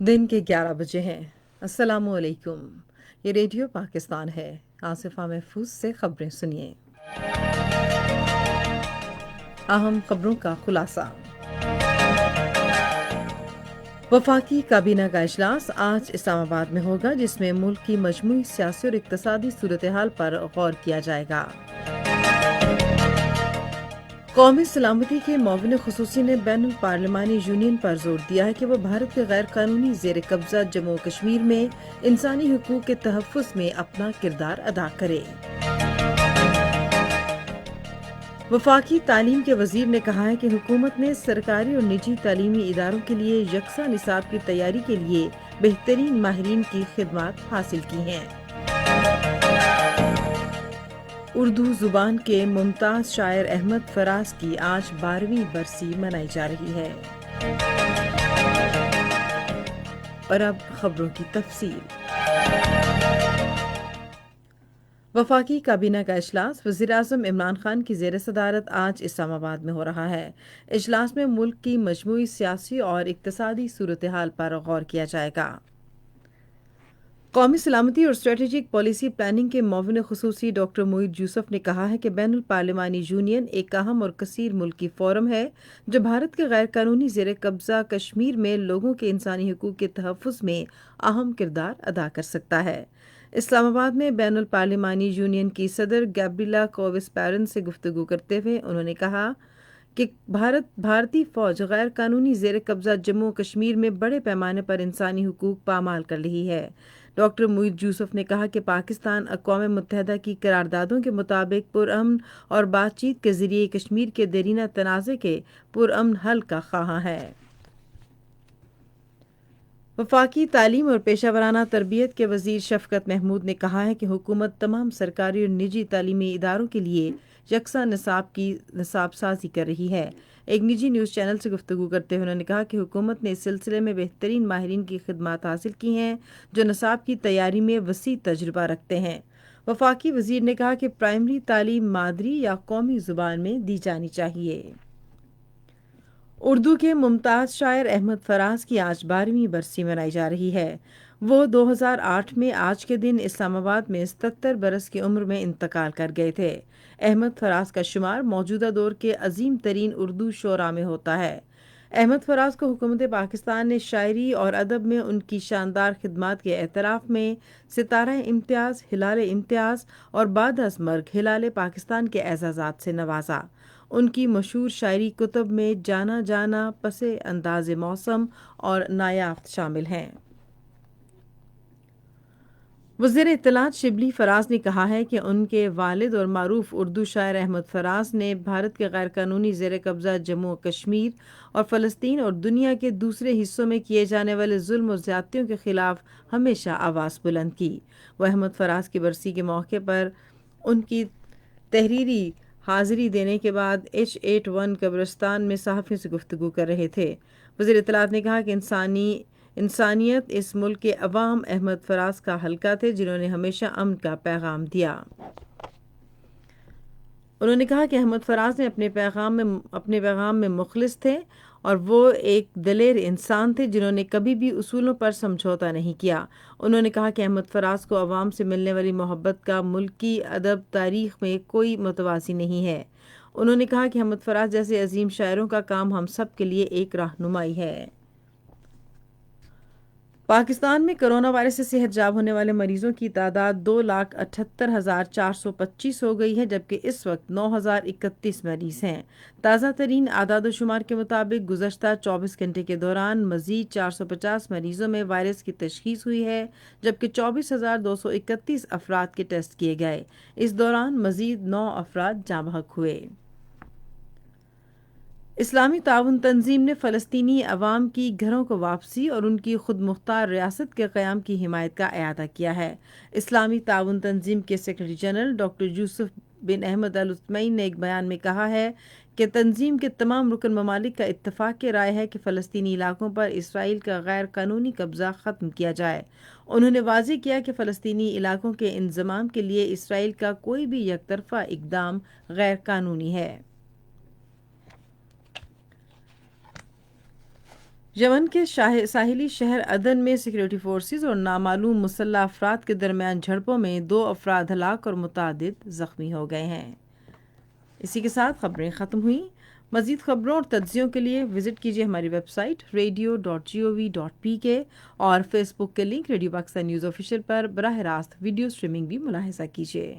दिन के 11 बजे हैं। अस्सलामु अलैकुम। ये रेडियो पाकिस्तान है। आसिफा महफूज से खबरें सुनिए। अहम खबरों का खुलासा। वफाकी काबीना का इजलास आज इस्लामाबाद में होगा, जिसमें मुल्क की मजमूई सियासी और इक्तसादी सूरत हाल पर गौर किया जाएगा। कौमी सलामती के मुआविन खुसूसी ने बैनुल पार्लिमानी यूनियन पर जोर दिया है कि वह भारत के गैर कानूनी जेर कब्जा जम्मू कश्मीर में इंसानी हुकूक के तहफ़्फ़ुज़ में अपना किरदार अदा करे। वफाकी तालीम के वजीर ने कहा है कि हुकूमत ने सरकारी और निजी तालीमी इदारों के लिए यकसा निसाब की तैयारी के लिए बेहतरीन माहिरीन की खिदमत हासिल की हैं। उर्दू जुबान के मुमताज़ शायर अहमद फराज की आज 12वीं बरसी मनाई जा रही है। और अब खबरों की तफसील। वफाकी काबीना का इजलास वज़ीर-ए-आज़म इमरान खान की ज़ेर सदारत आज इस्लामाबाद में हो रहा है। इजलास में मुल्क की मजमूई सियासी और इक्तसादी सूरत हाल पर गौर किया जाएगा। कौमी सलामती और स्ट्रेटेजिक पॉलिसी प्लानिंग के मुआविन खुसूसी डॉक्टर मोईद यूसुफ ने कहा है कि बैनुल पार्लिमानी यूनियन एक अहम और कसीर मुल्की फोरम है जो भारत के गैर कानूनी जेर कब्जा कश्मीर में लोगों के इंसानी हुकूक के तहफ़्फ़ुज़ में अहम किरदार अदा कर सकता है। इस्लामाबाद में बैनुल पार्लिमानी यूनियन की सदर गैब्रिएला कोविस पैरन से गुफ्तगू करते हुए उन्होंने कहा कि भारतीय फ़ौज गैर कानूनी जेर कब्जा जम्मू कश्मीर में बड़े पैमाने पर इंसानी हुकूक पामाल कर रही है। डॉक्टर मोईद यूसुफ ने कहा कि पाकिस्तान अक़वाम मुत्तहिदा की करारदादों के मुताबिक पुरअमन और बातचीत के ज़रिए कश्मीर के देरीना तनाज़े के पुरअमन हल का ख़्वाह है। वफाकी तालीम और पेशा वराना तरबियत के वज़ीर शफ़क़त महमूद ने कहा है कि हुकूमत तमाम सरकारी और निजी तालीमी इदारों के लिए यकसा निसाब साजी कर रही है। एक निजी न्यूज़ चैनल से गुफ्तगू करते हुए उन्होंने कहा कि हुकूमत ने इस सिलसिले में बेहतरीन माहिरीन की खिदमत हासिल की हैं जो निसाब की तैयारी में वसी तजुर्बा रखते हैं। वफाकी वज़ीर ने कहा कि प्राइमरी तालीम मादरी या कौमी ज़ुबान में दी जानी चाहिए। उर्दू के मुमताज़ शायर अहमद फराज की आज 12वीं बरसी मनाई जा रही है। वो 2008 में आज के दिन इस्लामाबाद में 77 बरस की उम्र में इंतकाल कर गए थे। अहमद फराज का शुमार मौजूदा दौर के अजीम तरीन उर्दू शोरा में होता है। अहमद फराज को हुकूमत पाकिस्तान ने शायरी और अदब में उनकी शानदार खिदमात के एतराफ़ में सितारा इम्तियाज़, हिलाल इम्तियाज़ और बाद अज़ मर्ग हिलाल पाकिस्तान के एज़ाज़ात से नवाजा। उनकी मशहूर शायरी कुतुब में जाना जाना, पसे अंदाज़े मौसम और नायाफ्त शामिल हैं। वज़ीर इत्तलात शिबली फराज ने कहा है कि उनके वालिद और मारूफ उर्दू शायर अहमद फराज ने भारत के गैर कानूनी ज़ेर कब्ज़ा जम्मू कश्मीर और फ़लस्तीन और दुनिया के दूसरे हिस्सों में किए जाने वाले जुल्म और ज़्यादतियों के ख़िलाफ़ हमेशा आवाज़ बुलंद की। वह अहमद फराज की बरसी के मौके पर उनकी तहरीरी हाज़िरी देने के बाद H81 कब्रिस्तान में सहाफ़ियों से गुफ्तगू कर रहे थे। वज़ीर इत्तलात ने कहा कि इंसानियत इस मुल्क के अवाम अहमद फराज का हल्का थे जिन्होंने हमेशा अमन का पैगाम दिया। उन्होंने कहा कि अहमद फराज ने अपने पैगाम में मुखलिस थे और वो एक दलेर इंसान थे जिन्होंने कभी भी उसूलों पर समझौता नहीं किया। उन्होंने कहा कि अहमद फराज को अवाम से मिलने वाली मोहब्बत का मुल्क की अदब तारीख़ में कोई मुतवाज़ी नहीं है। उन्होंने कहा कि अहमद फराज जैसे अजीम शायरों का काम हम सब के लिए एक रहनुमाई है। पाकिस्तान में कोरोना वायरस से सेहतयाब होने वाले मरीजों की तादाद 2,78,425 हो गई है, जबकि इस वक्त 9,031 मरीज हैं। ताज़ा तरीन आदाद-ओ-शुमार के मुताबिक गुज़श्ता 24 घंटे के दौरान मज़ीद 450 मरीजों में वायरस की तशख़ीस हुई है, जबकि 24,231 अफराद के टेस्ट किए गए। इस दौरान मज़ीद 9 अफराद जाँ बहक हुए। इस्लामी ताउन तंजीम ने फ़लस्तीनी अवाम की घरों को वापसी और उनकी खुद मुख्तार रियासत के क़याम की हिमायत का एआदा किया है। इस्लामी ताउन तंजीम के सेक्रेटरी जनरल डॉक्टर यूसुफ बिन अहमद अल उस्मैन ने एक बयान में कहा है कि तंजीम के तमाम रुकन ममालिक का इत्तफ़ाक़ की राय है कि फ़लस्तीनी इलाकों पर इसराइल का गैर कानूनी कब्ज़ा ख़त्म किया जाए। उन्होंने वाज़ेह किया कि फ़लस्तीनी इलाकों के इंज़माम के लिए इसराइल का कोई भी यकतरफ़ा इक़दाम गैर कानूनी है। یمن کے ساحلی شہر عدن میں سیکورٹی فورسز اور نامعلوم مسلح افراد کے درمیان جھڑپوں میں 2 افراد ہلاک اور متعدد زخمی ہو گئے ہیں۔ اسی کے ساتھ خبریں ختم ہوئیں۔ مزید خبروں اور تجزیوں کے لیے وزٹ کیجیے ہماری ویب سائٹ radio.gov.pk اور فیس بک کے link radio Pakistan news official پر براہ راست ویڈیو سٹریمنگ بھی ملاحظہ کیجیے۔